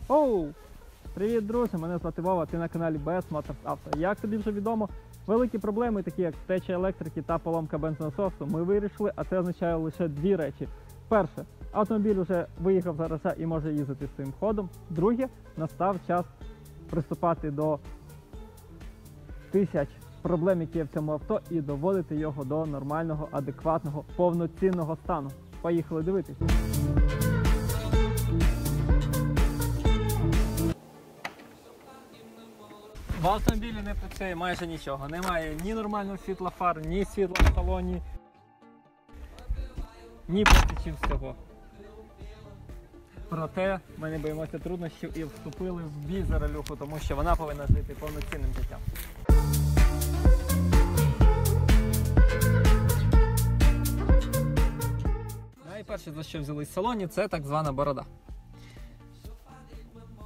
Оу! Привіт, друзі! Мене звати Вова, ти на каналі BS Motors Auto. Як тобі вже відомо, великі проблеми, такі як втеча електрики та поломка бензонасосу, ми вирішили, а це означає лише дві речі. Перше, автомобіль вже виїхав з гаража і може їздити своїм ходом. Друге, настав час приступати до тисяч проблем, які є в цьому авто, і доводити його до нормального, адекватного, повноцінного стану. Поїхали дивитись! В автомобілі не працює майже нічого. Немає ні нормального світла фар, ні світла в салоні, ні потічів всього. Проте ми не боїмося труднощів і вступили в бій за ралюху, тому що вона повинна жити повноцінним життям. Найперше, за що взялись в салоні, це так звана борода.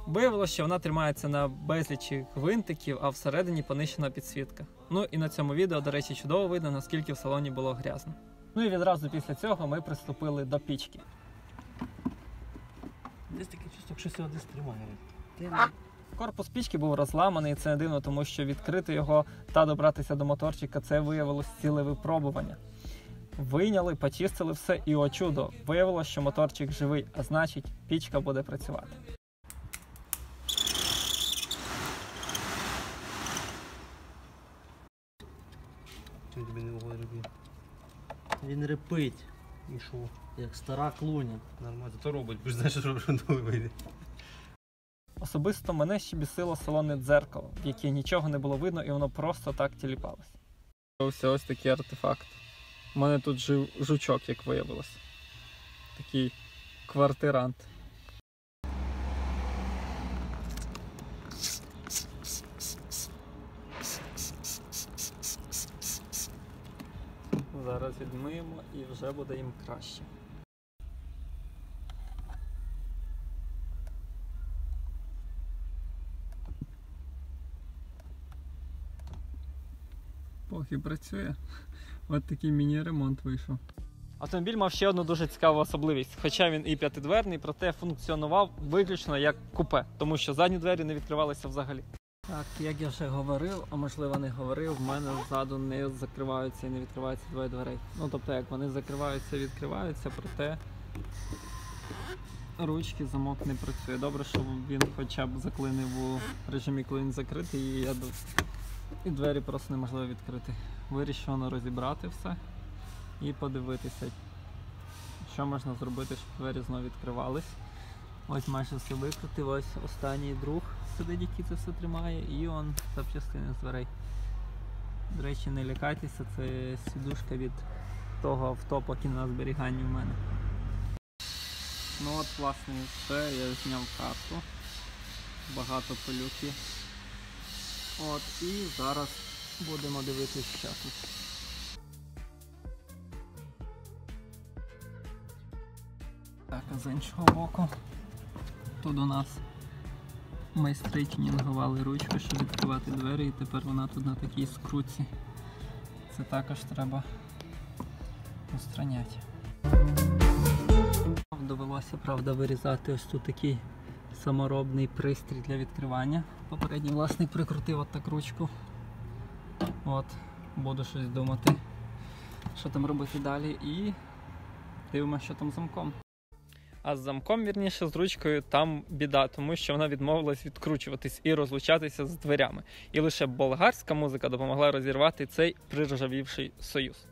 Виявилося, що вона тримається на безлічі гвинтиків, а всередині понищена підсвітка. Ну і на цьому відео, до речі, чудово видно, наскільки в салоні було грязно. Ну і відразу після цього ми приступили до пічки. Десь таке чувство, що сьогодні десь тримає. Корпус пічки був розламаний, це не дивно, тому що відкрити його та добратися до моторчика – це виявилось ціле випробування. Вийняли, почистили все і, о чудо, виявилось, що моторчик живий, а значить пічка буде працювати. Чому тобі не робити? Він репить. І що? Як стара клуня. Нормально, то робить, бо ж знаєш, що новий вийде. Особисто мене ще бісило салонне дзеркало, в яке нічого не було видно і воно просто так тіліпалось. Ось такий артефакт. У мене тут жив жучок, як виявилось. Такий квартирант. Зараз відмиємо і вже буде їм краще. Поки працює. Ось такий міні-ремонт вийшов. Автомобіль мав ще одну дуже цікаву особливість. Хоча він і п'ятидверний, проте функціонував виключно як купе, тому що задні двері не відкривалися взагалі. Так, як я вже говорив, а можливо не говорив, в мене ззаду не закриваються і не відкриваються двоє дверей. Ну тобто як вони закриваються і відкриваються, проте ручки, замок не працює. Добре, що він хоча б заклинив у режимі, коли він закритий, і двері просто неможливо відкрити. Вирішено розібрати все і подивитися, що можна зробити, щоб двері знову відкривались. Ось майже все викрутив, ось останній друг сидить, який це все тримає, і он запчастини з дверей. До речі, не лякайтеся, це сідушка від того авто, поки на зберіганні в мене. Ну от, власне, все, я зняв карту, багато пилюки. От, і зараз будемо дивитися, що тут. Так, а з іншого боку, тут у нас майстри тюнінгували ручку, щоб відкривати двері, і тепер вона тут на такій скрутці. Це також треба устраняти. Довелося, правда, вирізати ось тут такий саморобний пристрій для відкривання. Попередній власник прикрутив от так ручку. От, буду щось думати, що там робити далі, і дивимося, що там з замком. А з замком, вірніше, з ручкою, там біда, тому що вона відмовилась відкручуватись і розлучатися з дверями. І лише болгарська музика допомогла розірвати цей приржавівший союз.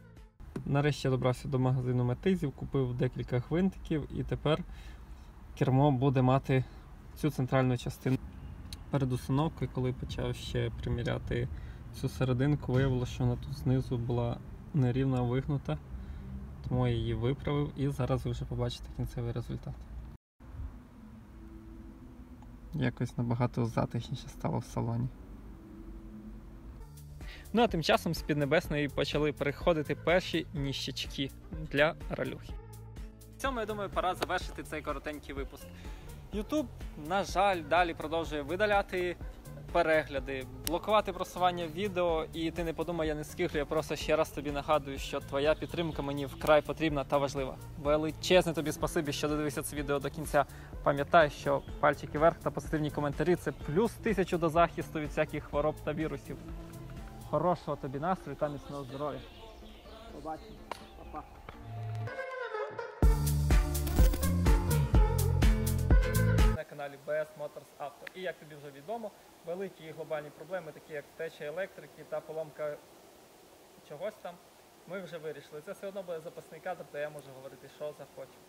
Нарешті я добрався до магазину Метизів, купив декілька гвинтиків, і тепер кермо буде мати цю центральну частину. Перед установкою, коли почав ще приміряти цю серединку, виявилося, що вона тут знизу була нерівно вигнута. Тому я її виправив, і зараз ви вже побачите кінцевий результат. Якось набагато затишніше стало в салоні. Ну а тим часом з Піднебесної почали приходити перші ніщачки для ралюхи. В цьому, я думаю, пора завершити цей коротенький випуск. YouTube, на жаль, далі продовжує видаляти перегляди, блокувати просування відео, і ти не подумай, я не скиглю, я просто ще раз тобі нагадую, що твоя підтримка мені вкрай потрібна та важлива. Величезне тобі спасибі, що додивився це відео до кінця. Пам'ятай, що пальчики вверх та позитивні коментарі – це плюс 1000 до захисту від всяких хвороб та вірусів. Хорошого тобі настрою та міцного здоров'я. Побачимо. Па-па. На каналі BS Motors Auto. І як тобі вже відомо, великі і глобальні проблеми, такі як втеча електрики та поломка чогось там, ми вже вирішили. Це все одно буде запасний кадр, де я можу говорити, що захочу.